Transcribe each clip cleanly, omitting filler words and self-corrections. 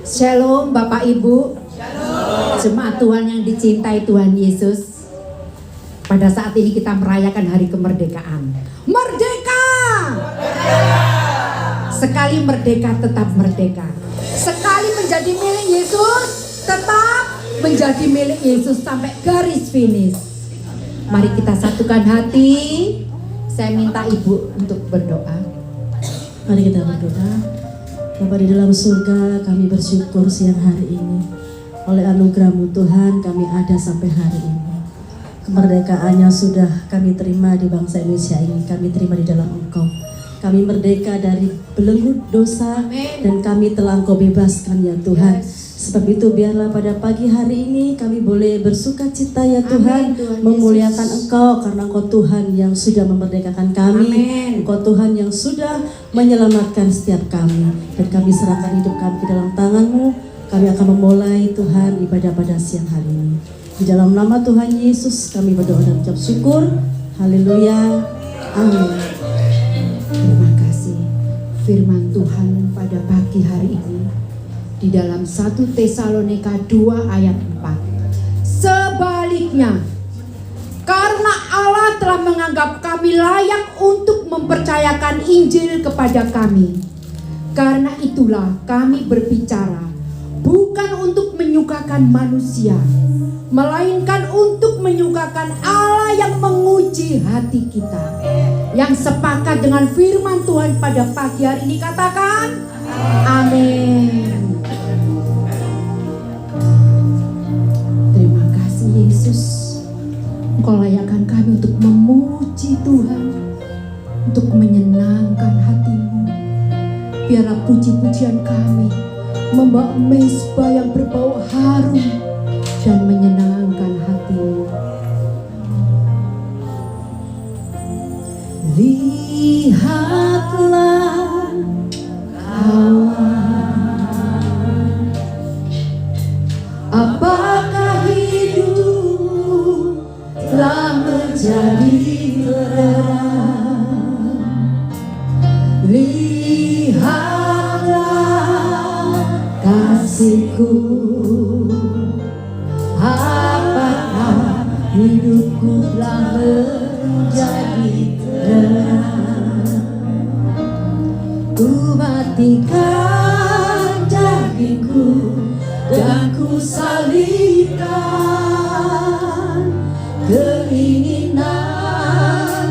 Shalom Bapak Ibu. Shalom. Jemaat Tuhan yang dicintai Tuhan Yesus. Pada saat ini kita merayakan hari kemerdekaan. Merdeka! Sekali merdeka tetap merdeka. Sekali menjadi milik Yesus tetap menjadi milik Yesus sampai garis finish. Mari kita satukan hati. Saya minta Ibu untuk berdoa. Mari kita berdoa. Bapa di dalam surga, kami bersyukur siang hari ini. Oleh anugerah-Mu Tuhan, kami ada sampai hari ini. Kemerdekaannya sudah kami terima di bangsa Indonesia ini. Kami terima di dalam Engkau. Kami merdeka dari belenggu dosa. Amen. Dan kami telah Engkau bebaskan ya Tuhan. Sebab itu biarlah pada pagi hari ini kami boleh bersuka cita ya Tuhan. Amen, memuliakan Engkau karena Engkau Tuhan yang sudah memerdekakan kami. Amen. Engkau Tuhan yang sudah menyelamatkan setiap kami. Dan kami serahkan hidup kami ke dalam tangan-Mu. Kami akan memulai Tuhan ibadah pada siang hari ini. Di dalam nama Tuhan Yesus kami berdoa dan ucap syukur. Haleluya. Amin. Terima kasih. Firman Tuhan pada pagi hari ini di dalam 1 Tesalonika 2 ayat 4. Sebaliknya, karena Allah telah menganggap kami layak untuk mempercayakan Injil kepada kami. Karena itulah kami berbicara bukan untuk menyukakan manusia, melainkan untuk menyukakan Allah yang menguji hati kita. Yang sepakat dengan firman Tuhan pada pagi hari ini katakan amin. Terima kasih Yesus. Engkau layakkan kami untuk memuji Tuhan, untuk menyenangkan hati-Mu. Biarlah puji-pujian kami membawa mezbah yang berbau harum dan menyenangkan hati-Mu. Lihatlah kawan, apakah hidup telah menjadi terang. Lihatlah kasihku, apakah hidupku telah menjadi terang. Ku matikan dagingku dan ku salibkan keinginan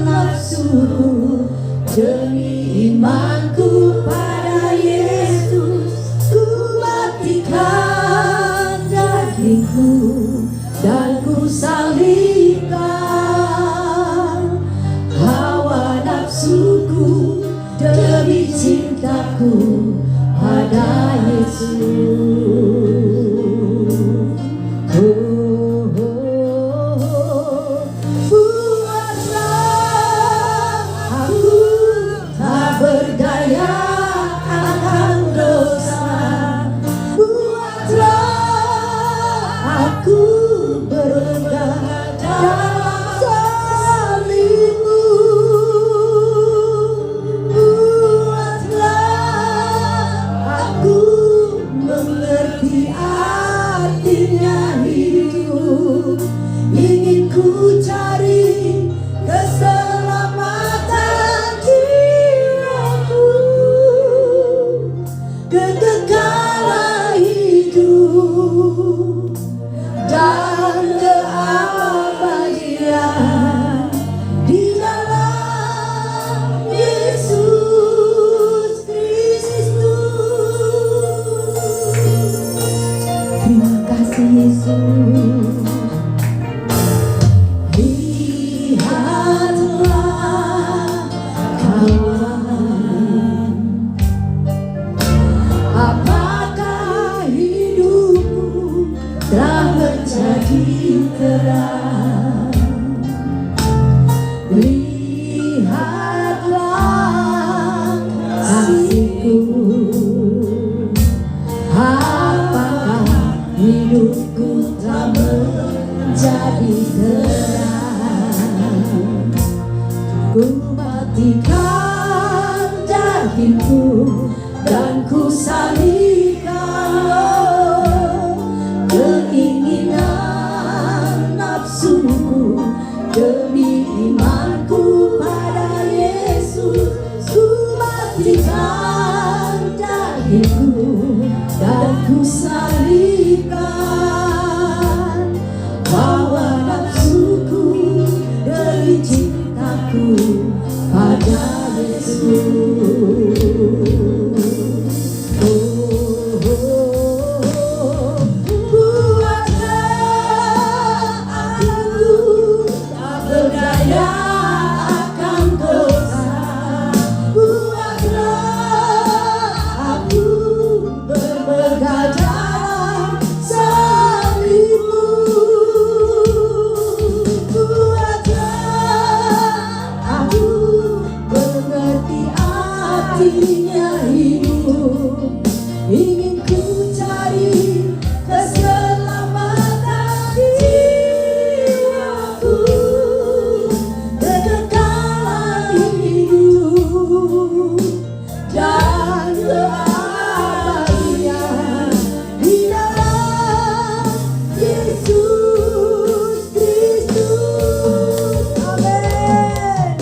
nafsuku demi imanku pada Yesus. Ku matikan dagingku dan ku salibkan hawa nafsuku demi cintaku pada Yesus. Ku matikan dagingku dan ku salibkan keinginan nafsuku demi imanku pada Yesus. Ku matikan dagingku dan ku salibkan hawa nafsuku demi cintaku pada Yesus. Artinya hidup, ingin ku cari keselamatan jiwaku, kekekalan hidup dan keabadian di dalam Yesus Kristus. Amin.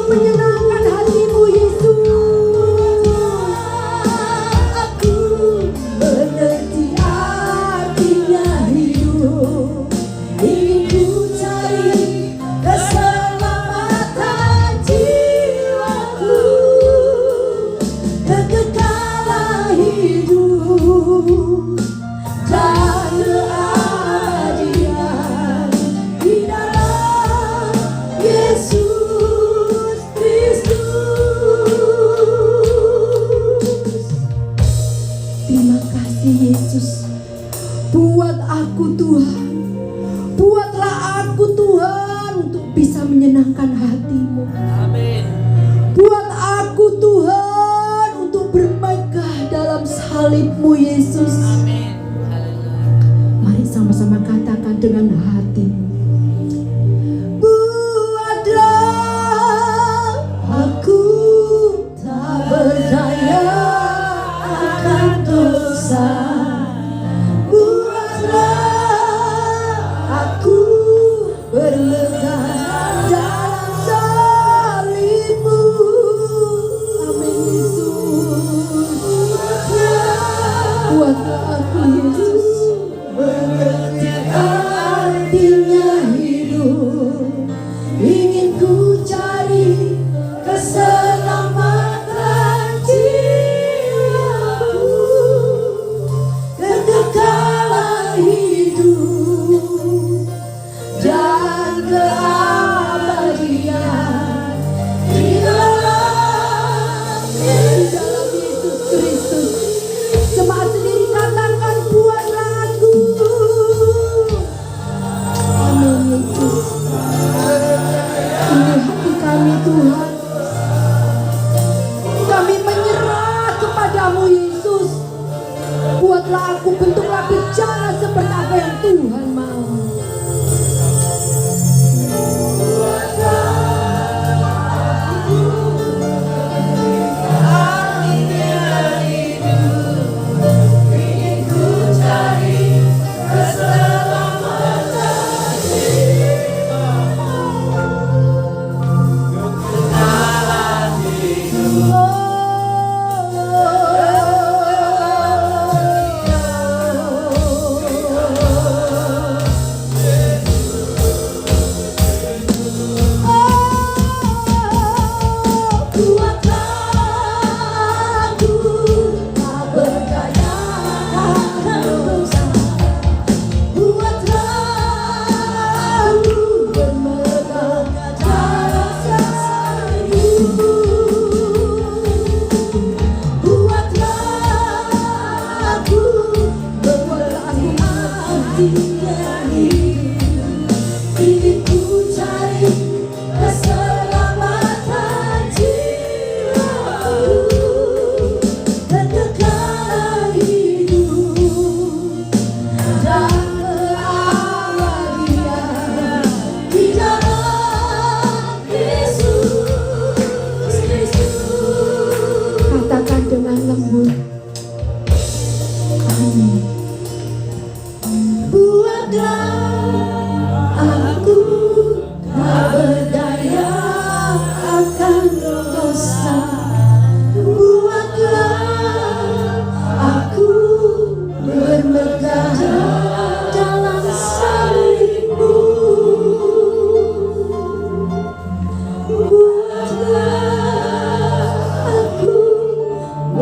Menyenangkan hatimu Yesus. Aku mengerti artinya hidup, ingin ku cari keselamatan jiwaku, kekekalan hidup dan keabadian di dalam Yesus. Terima kasih Yesus. Buat aku Tuhan. Buatlah aku Tuhan untuk bisa menyenangkan hatimu. Amin. Buat aku Tuhan untuk bermegah dalam salibmu Yesus. Amin. Haleluya. Mari sama-sama katakan dengan hati. Buatlah Aku tak berdaya akan dosa, buatlah aku bermegah dalam salibmu. Amin Yesus. Buatlah aku Yesus mengerti artinya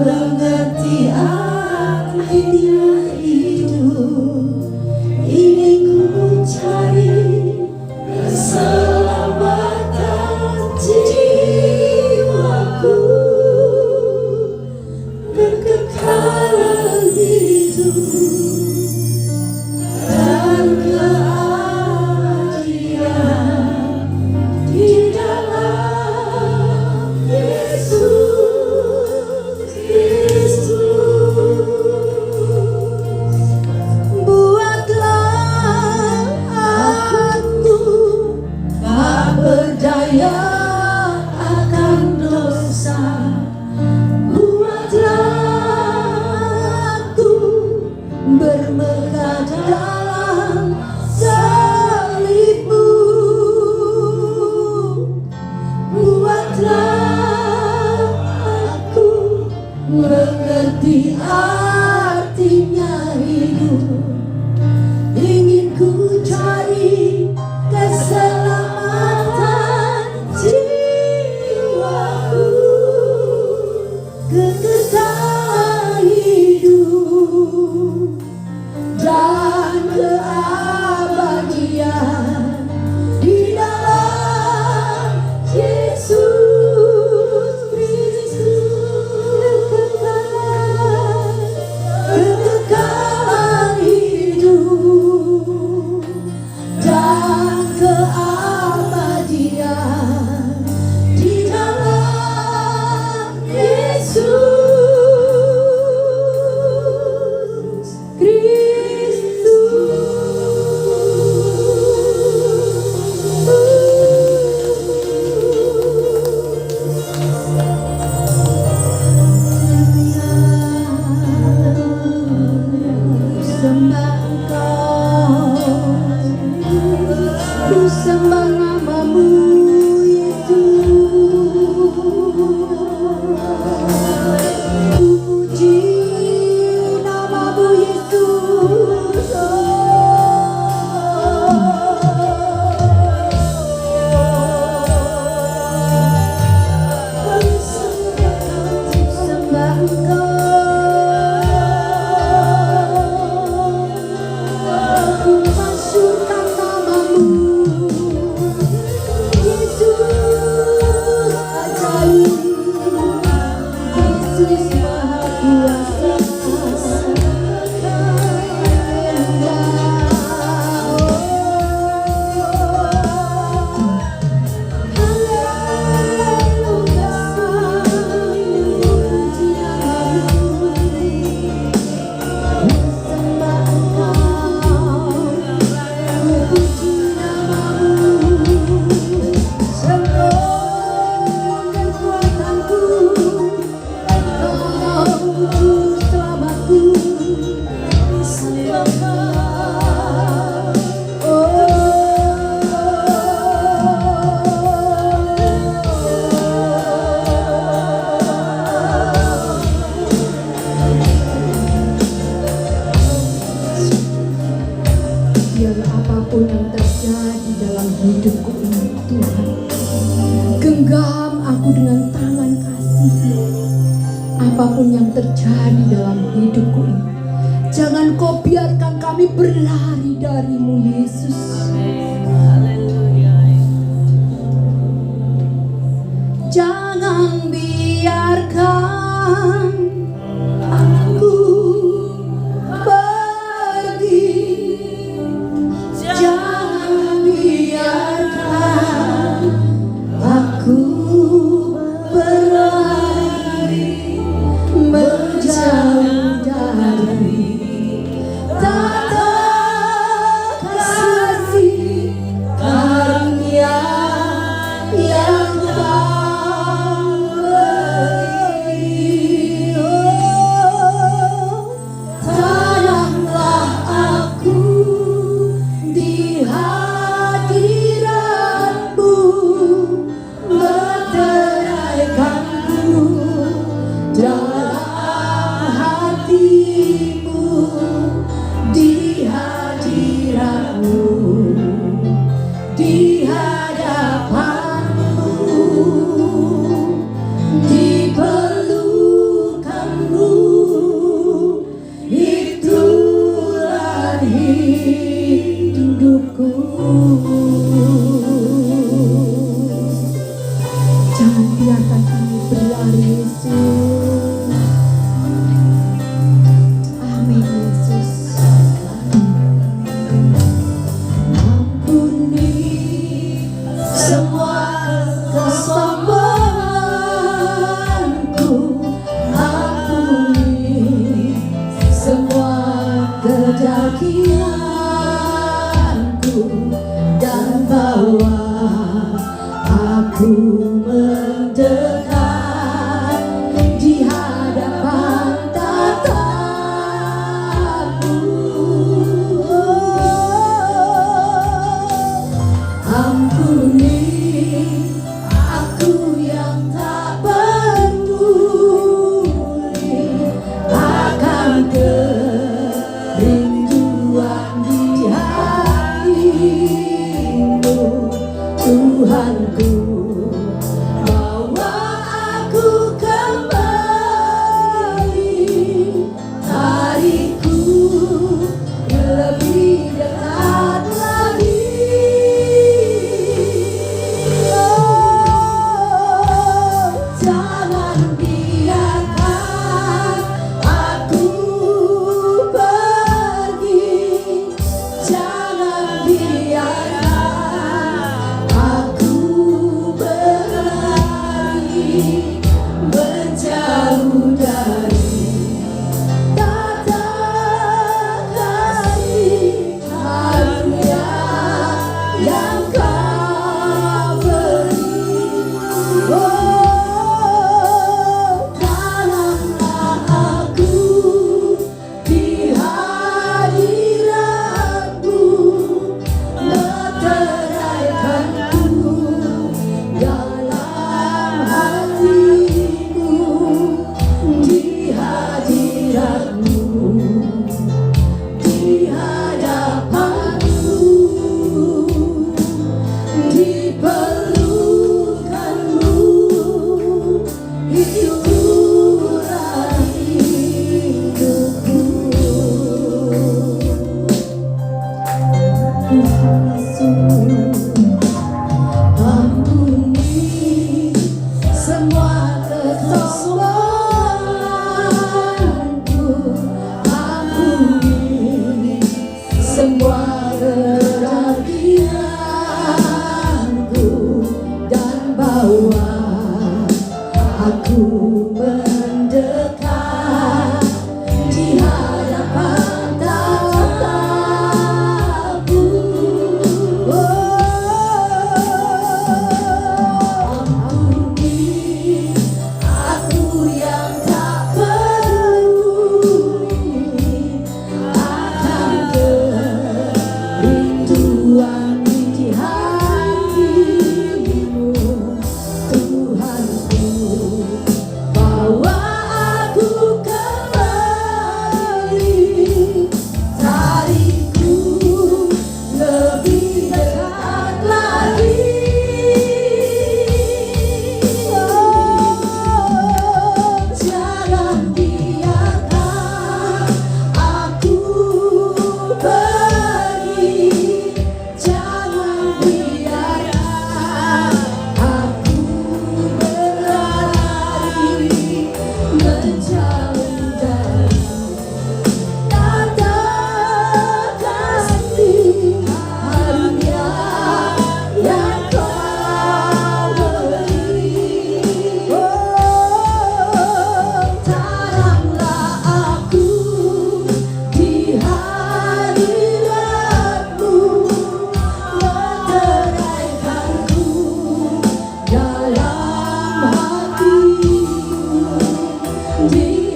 mengerti artinya hidup. Ini ku cari keselamatan jiwaku, kekekalan hidup dan keadilan di dalam Yesus Kristus. Buatlah aku tak berdaya akan dosa. Buatlah aku bermegah dalam salib-Mu. Buatlah aku mengerti artinya hidup. Ingin ku cari keselamatan jiwaku, kekekalan hidup dan keabadian di dalam Yesus Kristus. Kekekalan hidup dan keabadian di dalam Yesus Kristus. Sembah Engkau, ku sembah namamu Yesus. Ku puji namamu Yesus. Sembah Engkau, ku masyurkan namamu Yesus ajaib, Yesus maha kuasa. Biarlah apapun yang terjadi dalam hidupku ini Tuhan, genggam aku dengan tangan kasih-Mu. Apapun yang terjadi dalam hidupku ini, jangan Kau biarkan kami berlari dari-Mu Yesus. Haleluya. Jangan biarkan aku pergi. Jangan biarkan aku berlari menjauh dari tata kasih karunia yang Kau beri. Tanamlah aku di hadirat-Mu, meteraikanku dalam hati-Mu, di hadirat-Mu, di hadapan-Mu, di pelukan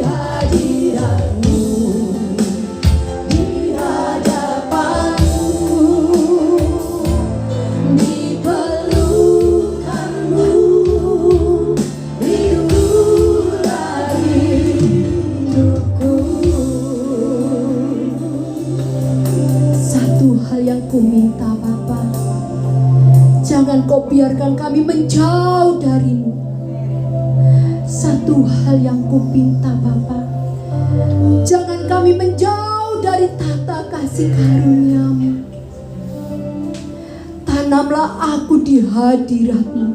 hadiratmu, di hadapanmu, di pelukanmu, itulah rinduku. Satu hal yang ku minta Bapa, jangan kau biarkan kami menjauh darimu. Satu hal yang ku minta Bapa, jangan kami menjauh dari tata kasih karuniamu. Tanamlah aku di hadiratmu,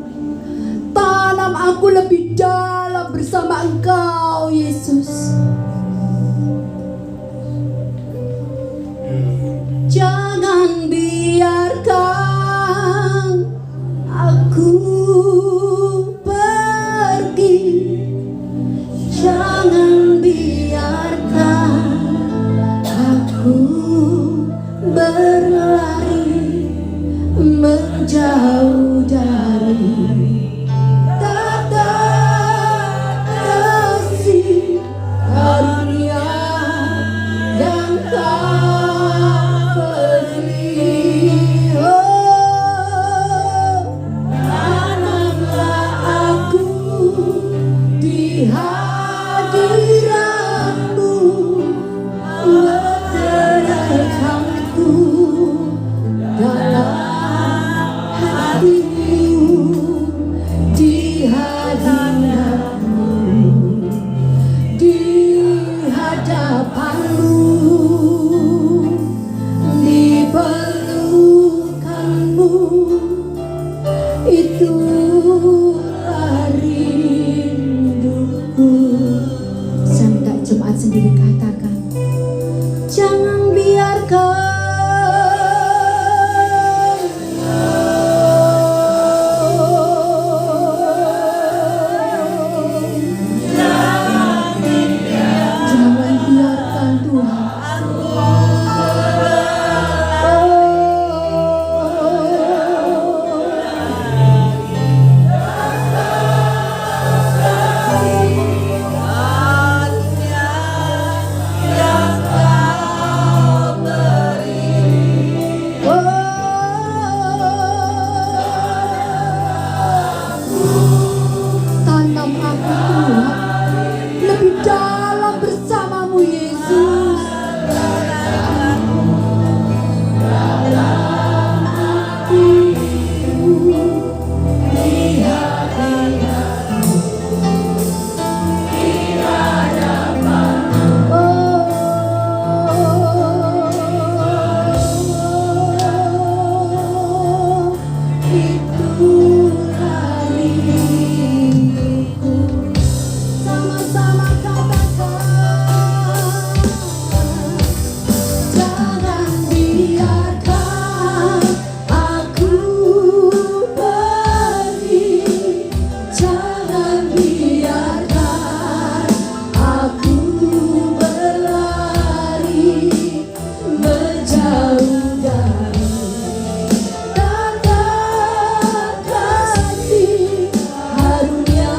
tanam aku lebih dalam bersama Engkau Yesus. Jangan biarkan aku pergi, jangan biarkan aku berlari menjauh dari tata kasih karunia yang Kau beri. Oh, tanamlah aku di hadiratmu, letakkanku dalam hatimu, di hadiratmu, di hadapanmu, di pelukanmu, itulah rinduku. Sampai jemaat sendiri katakan, jangan biarkan jangan biarkan Tuhan tanam aku Tuhan lebih dalam bersamamu Yesus. Itulah rinduku. Sama-sama katakan, jangan biarkan aku pergi, jangan biarkan aku berlari menjauh dari tata kasih karunia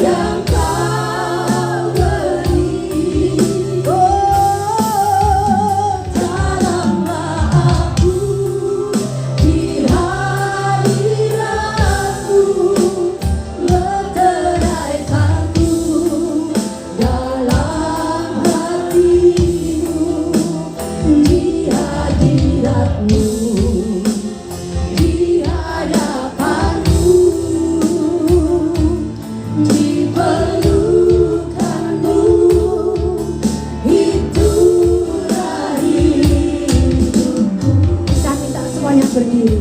yang Kau beri. Oh, tanamlah aku di hadiratmu, letakkanku dalam hatimu, di hadiratmu, di hadapanmu, di pelukanmu, itulah rinduku. Kita minta semuanya berdiri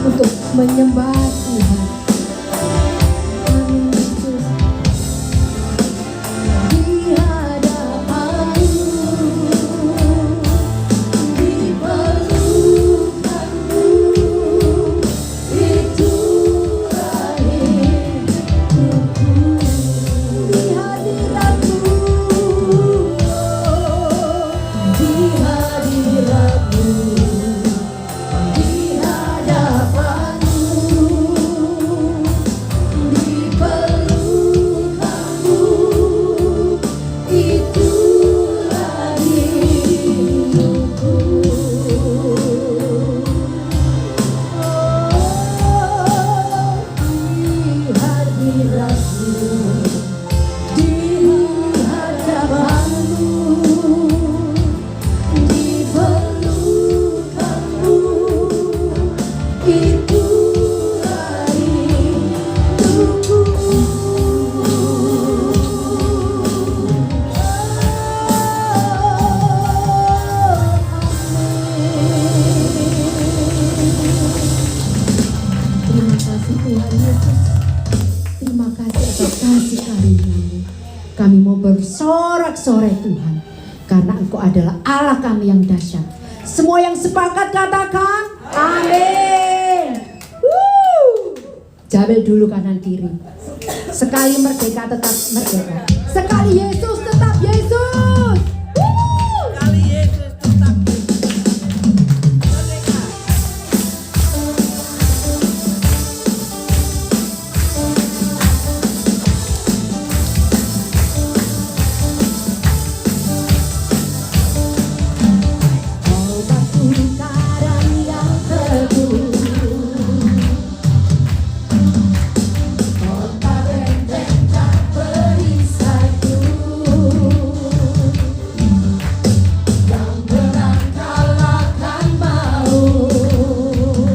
untuk menyembah Tuhan. Amin Yesus. Di hadapanmu, di pelukanmu, itulah rinduku. Di hadiratmu, di hadiratmu, di hadapanmu, bersorak-sorai Tuhan, karena Engkau adalah Allah kami yang dahsyat. Semua yang sepakat katakan amin. Jabel dulu kanan kiri. Sekali merdeka tetap merdeka. Sekali Yesus tetap Yesus. Kali Yesus tetap merdeka. Obatku karang yang teguh, kota benteng tak perisaiku, yang menang kalahkan maut,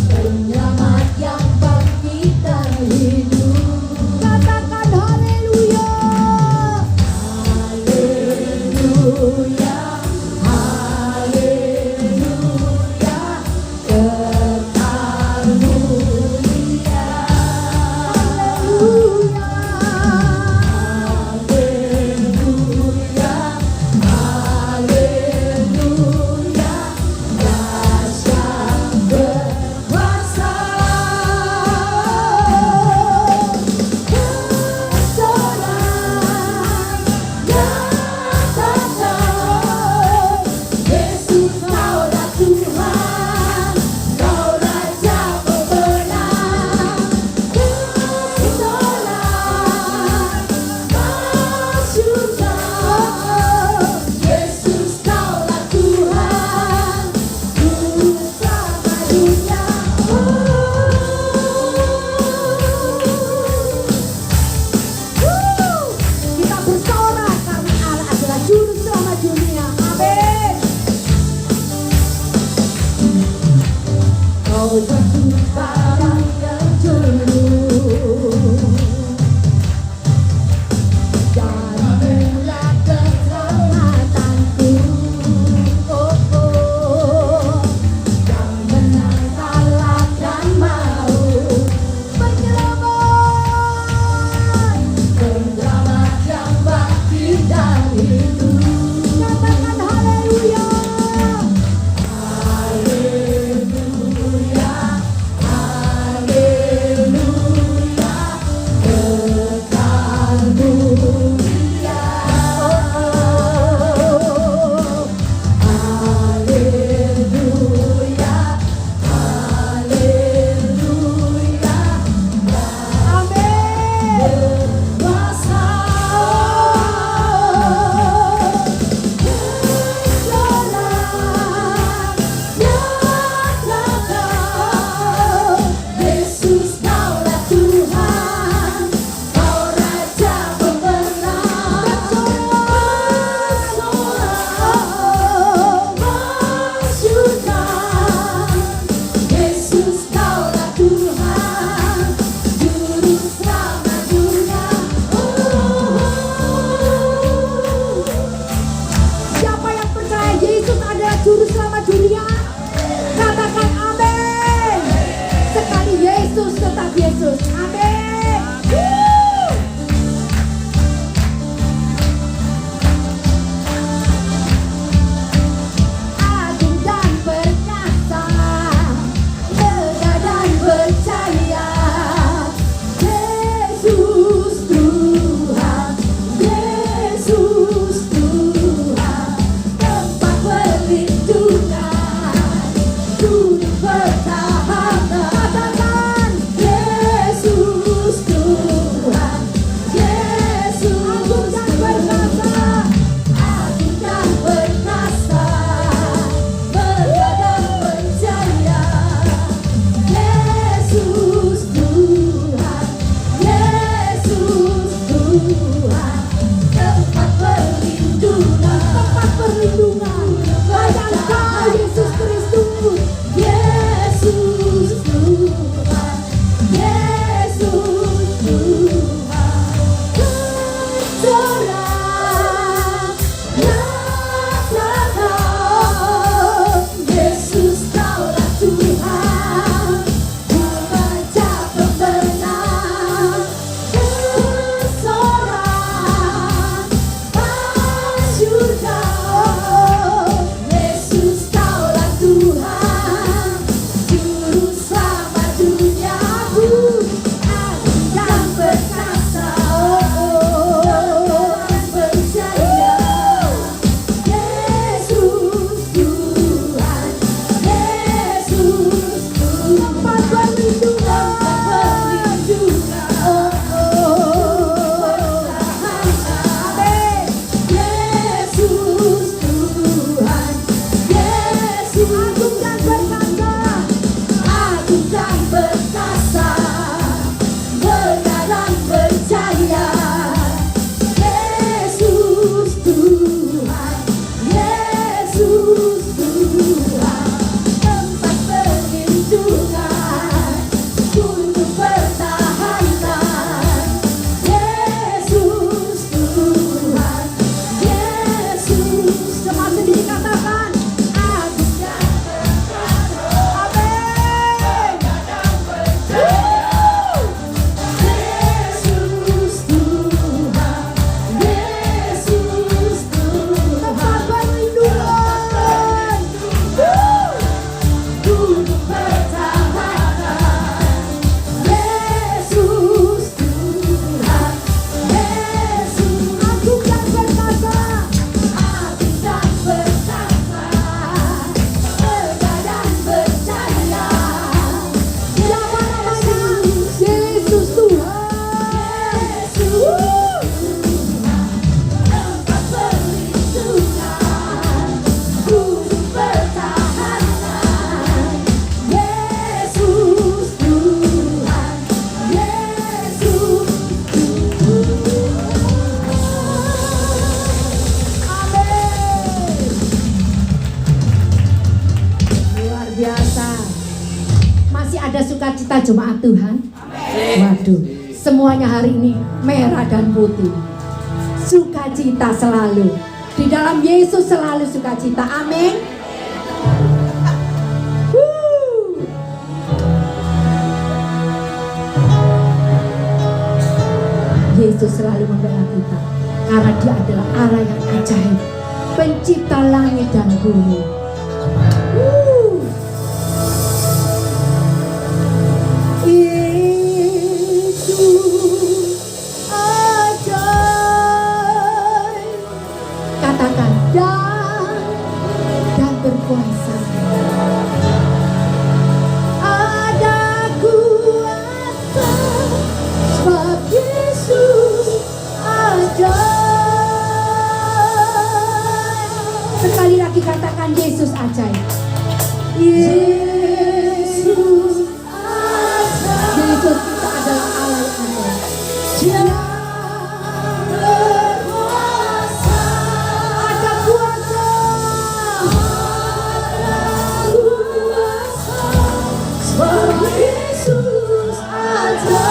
penyelamat yang bangkitkan hidup. Katakan haleluya. Haleluya, haleluya, kekal mulia. Haleluya, haleluya, haleluya, dahsyat berkuasa. Yesus kaulah Tuhan, Kau Raja pemenang. Kesolan, masyhur. Yesus kaulah Tuhan, Juru Selamat dunia. Kita bersorak karena Allah adalah Juru Selamat dunia. Amin. Kau bersumpah yang jenuh, jadilah keselamatanku. Oh, oh, yang menang kalahkan maut, penyelamat, penyelamat yang bangkit dari hidup. Katakan haleluya. Haleluya, haleluya, kekal mulia. Haleluya, haleluya, amin. Berkuasa. Yesus kaulah Tuhan, Kau Raja pemenang. Bersorak, masyhurkan. Yesus kaulah Tuhan, Juru Selamat dunia. Siapa yang percaya Yesus adalah Juru Selamat dunia? Katakan amin. Sekali Yesus tetap Yesus. Amin. Agung dan perkasa, lega dan percaya. Yesus Tuhan, Yesus Tuhan, tempat perlindungan, juru pertahanan. Katakan Yesus Tuhan, Yesus agung dan perkasa, agung dan perkasa, lega dan percaya. Yesus Tuhan, Yesus Tuhan, tempat perlindungan, bayangkan Yesus Kristus. Yesus Tuhan, Yesus Tuhan, bersorak, nyatakan Yesus kaulah Tuhan, Raja pemenang. Bersorak, kita jemaat Tuhan? Waduh, semuanya hari ini merah dan putih. Sukacita selalu. Di dalam Yesus selalu sukacita. Amin. Yesus selalu membela kita karena Dia adalah Allah yang ajaib, pencipta langit dan bumi. Yesus ajaib, katakan dan berkuasa. Ada kuasa sebab Yesus ajaib. Sekali lagi katakan Yesus ajaib. Yesus ajaib. Yesus kita adalah Allah yang ajaib. Dia berkuasa. Ada kuasa. Ada kuasa. Sebab Yesus ajaib.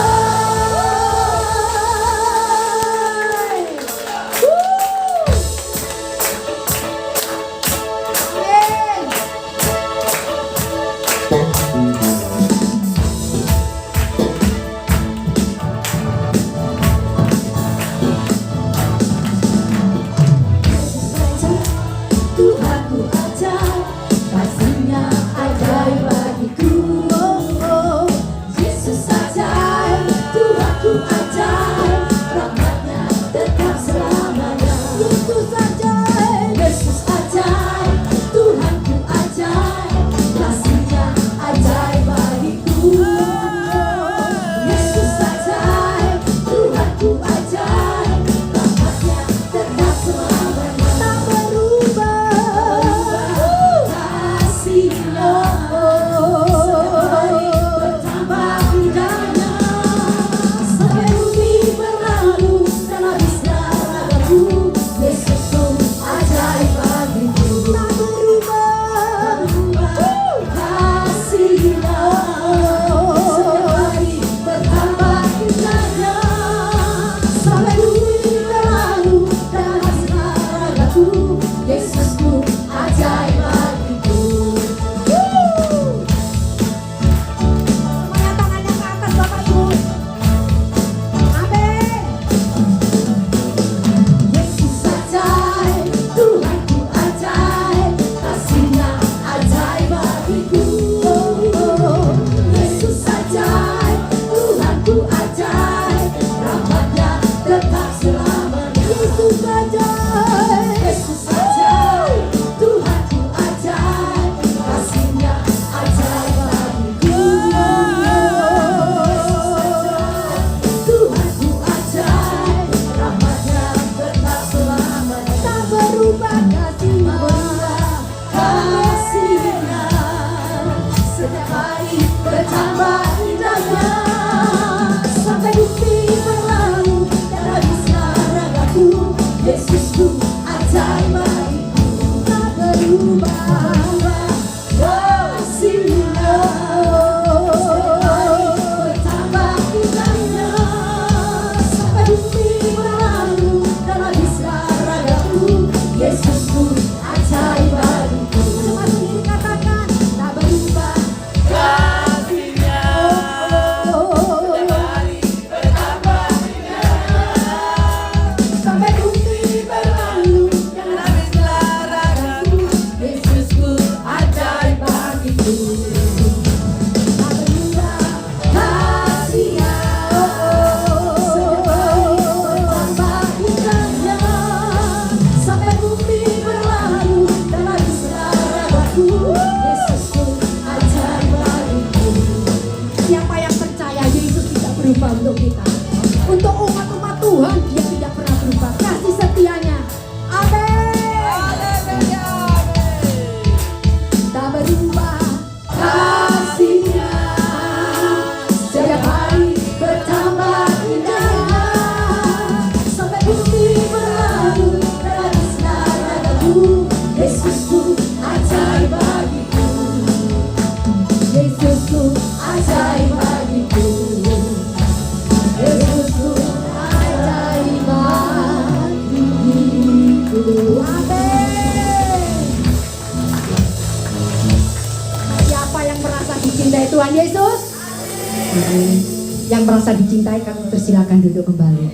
Yang merasa dicintai kami persilakan duduk kembali.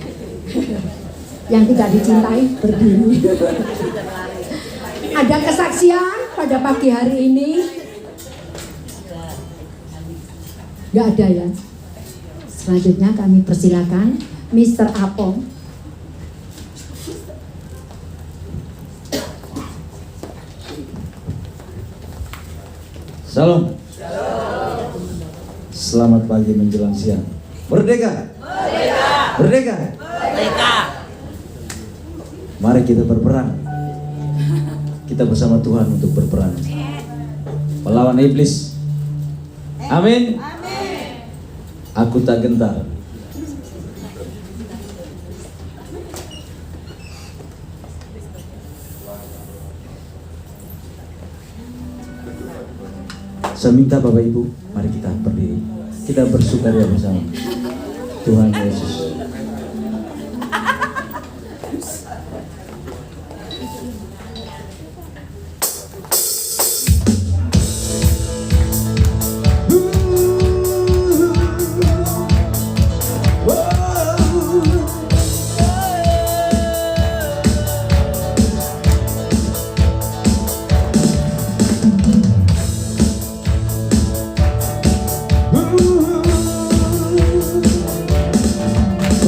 Yang tidak dicintai berdiri. Ada kesaksian pada pagi hari ini? Nggak ada ya. Selanjutnya kami persilakan Mr. Apong. Salam. Selamat pagi menjelang siang. Merdeka. Merdeka. Merdeka. Merdeka. Mari kita berperang. Kita bersama Tuhan untuk berperang melawan iblis. Amin. Aku tak gentar. Saya minta Bapak Ibu, mari kita berdiri. Kita bersukaria bersama Tuhan Yesus.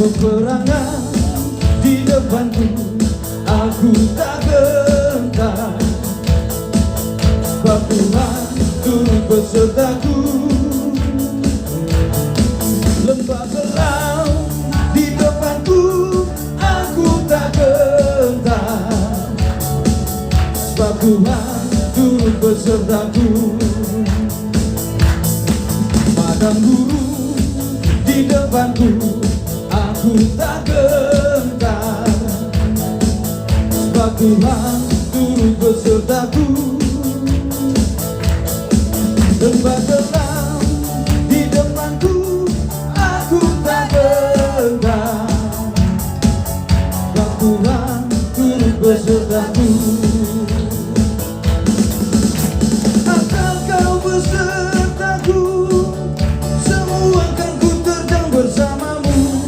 Peperangan di depanku, aku tak gentar. Sebab Tuhan turut besertaku. Lembah gelap di depanku, aku tak gentar. Sebab Tuhan turut besertaku. Padang gurun di depanku, aku tak gentar. Sebab Tuhan turut besertaku. Lembah gelap di depanku, aku tak gentar. Sebab Tuhan turut besertaku. Asal kau besertaku, semua akan ku terjang bersamamu.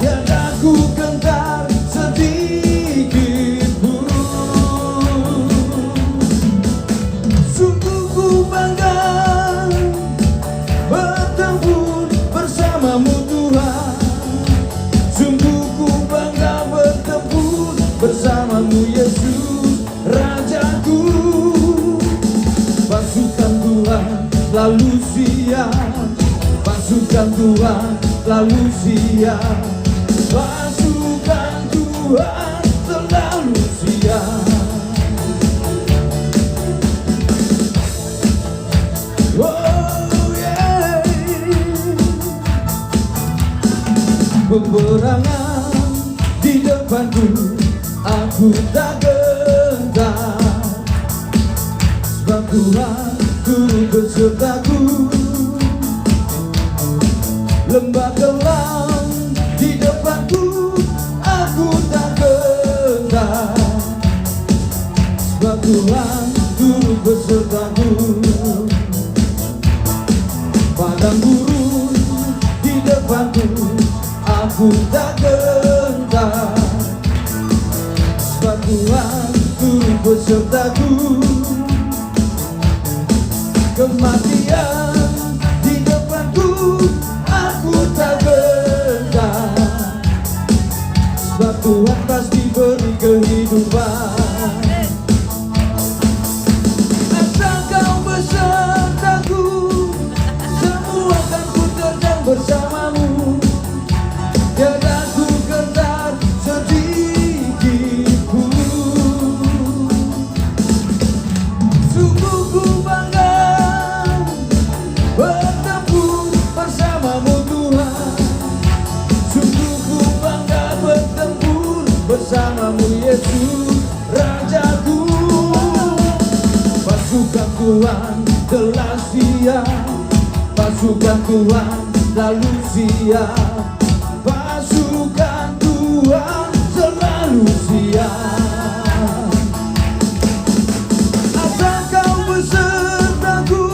Tiada ku gentar sedikit pun. Sungguh ku bangga bertempur bersamamu Tuhan. Sungguh ku bangga bertempur bersamamu Yesus Rajaku. Pasukan Tuhan selalu siap. Pasukan Tuhan selalu siap. Pasukan Tuhan selalu siap. Oh yeah. Peperangan di depanku, aku tak gentar. Sebab Tuhan turut besertaku. Lembah gelap di depanku, aku tak gentar. Sebab Tuhan turut besertaku. Padang gurun di depanku, aku tak gentar. Sebab Tuhan turut besertaku. Kematian di depanku, aku tak gentar. Sebab Tuhan pasti beri kehidupan. Asal kau besertaku, semua akan ku terjang bersamamu. Tiada ku gentar sedikit pun. Sungguh ku bangga bertempur bersamamu Tuhan. Sungguh ku bangga bertempur bersamamu Yesus Rajaku. Pasukan Tuhan telah siap. Pasukan Tuhan selalu siap. Pasukan Tuhan selalu siap. Asal kau besertaku,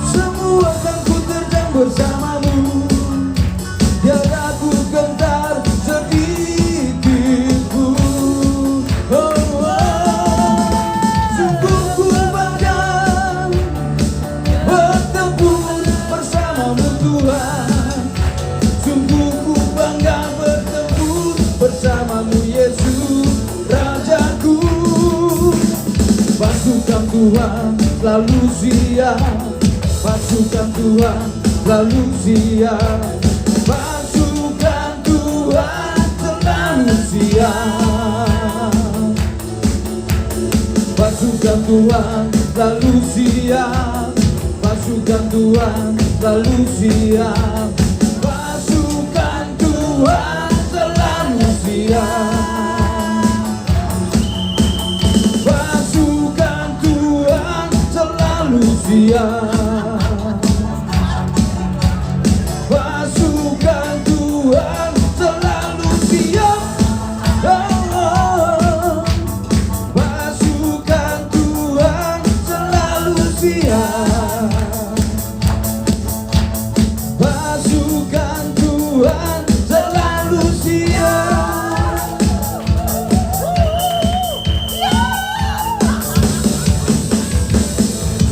semua akan ku terjang bersama. Tuhan selalu siap, pasukan Tuhan selalu siap, pasukan Tuhan selalu siap, pasukan Tuhan selalu siap, pasukan Tuhan selalu siap, pasukan Tuhan selalu siap, pasukan Tuhan selalu siap, pasukan Tuhan selalu siap. Oh, pasukan Tuhan selalu siap, pasukan Tuhan selalu siap.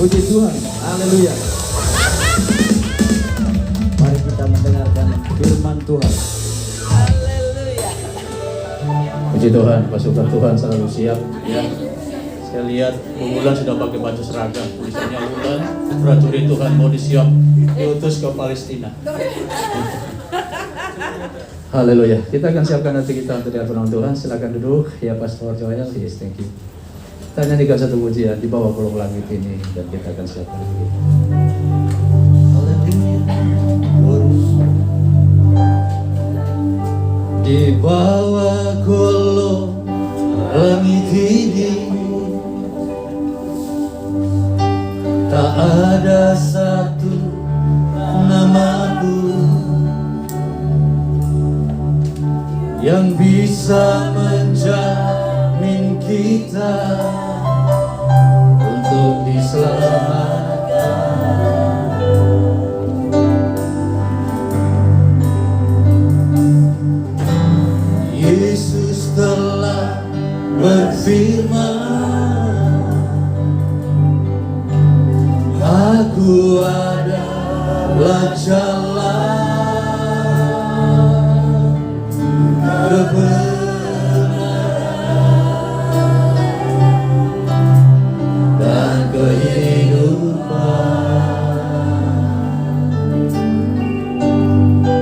Puji Tuhan, haleluya. Mari kita mendengarkan firman Tuhan. Haleluya. Puji Tuhan, pasukan Tuhan selalu siap. Ya, saya lihat Wulan sudah pakai baju seragam. Tulisannya Wulan, prajurit Tuhan mau disiap diutus ke Palestina. Haleluya. Kita akan siapkan nanti kita untuk firman Tuhan. Silakan duduk. Ya, Pastor Joel. Yes, thank you. Kita nyanyikan satu pujian di bawah kolong langit ini dan kita akan siapkan dulu. Di bawah kolong langit ini tak ada satu namaku yang bisa menjamin kita untuk diselamatkan. Yesus telah berfirman, Aku adalah jalan, kebenaran, dan kehidupan.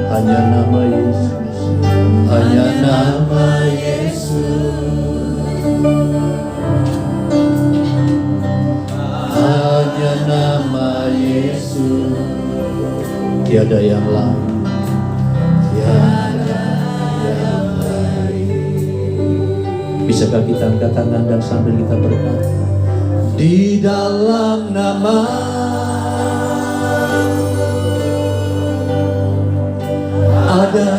Hanya nama Yesus, Hanya nama Yesus, hanya nama Yesus, tiada yang lain. tiada yang lain. Bisakah kita angkat tangan dan sambil kita berkata, Di dalam nama ada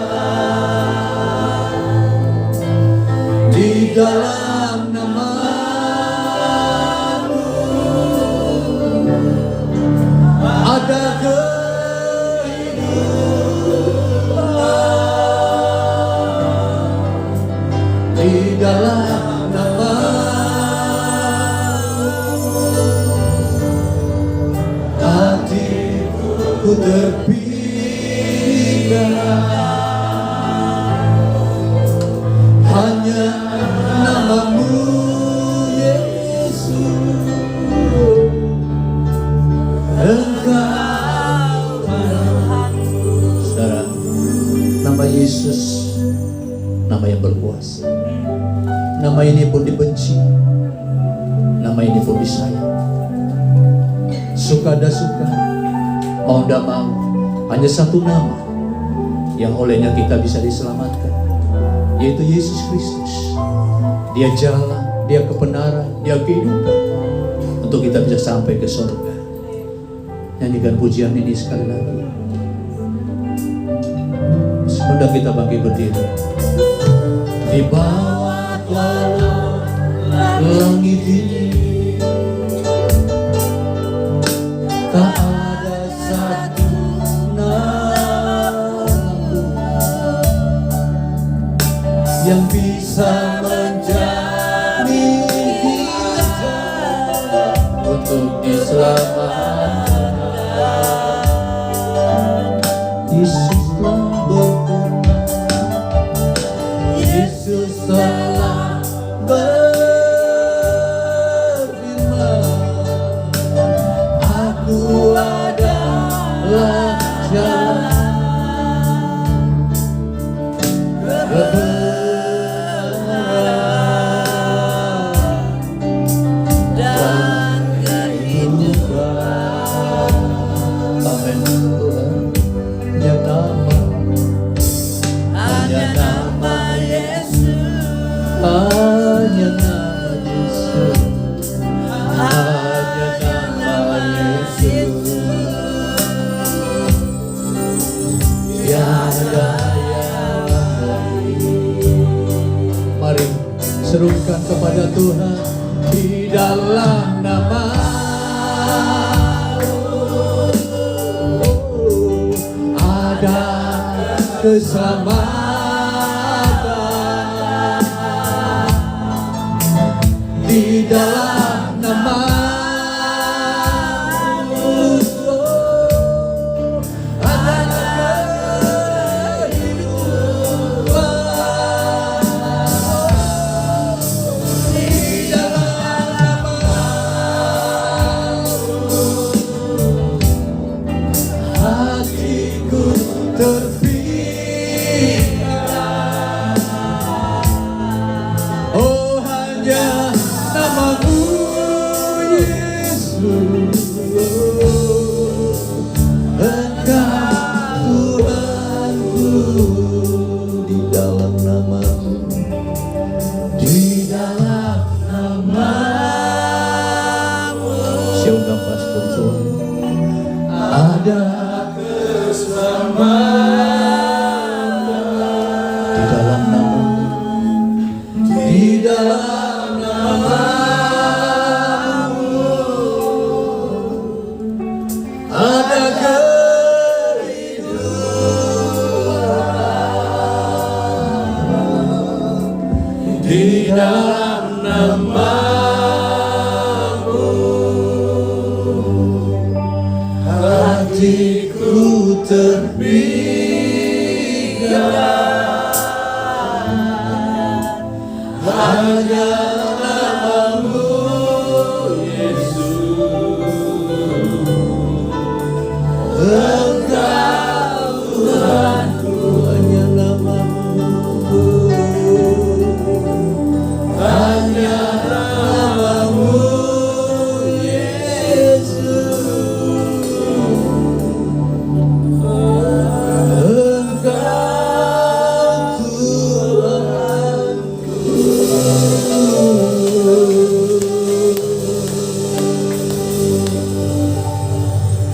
keselamatan, di dalam nama-Mu ada kehidupan, di dalam nama-Mu hatiku terpindah. Hanya nama-Mu Yesus, Engkau saudara, nama Yesus, nama yang berkuasa. Nama ini pun dibenci, nama ini pun disayang. Suka dan suka, mau dan mau, hanya satu nama yang olehnya kita bisa diselamatkan, yaitu Yesus Kristus. Dia jalan, Dia kebenaran, Dia kehidupan untuk kita bisa sampai ke surga. Nyanyikan pujian ini sekali lagi. Sudah kita bangkit berdiri. di bawah kolong langit ini tak ada satu namaku yang bisa menjamin kita untuk diselamatkan. Yesus telah berfirman, Yesus telah Mari serukan kepada Tuhan di dalam nama ada keselamatan, di dalam nama oh hanya namamu Yesus, Engkau Tuhanku, di dalam namamu, di dalam namamu. Siung gampas berjuang ada di dalam namamu, di dalam namamu ada kehidupan, di dalam namamu hatiku terpikat, hanya namamu Yesus.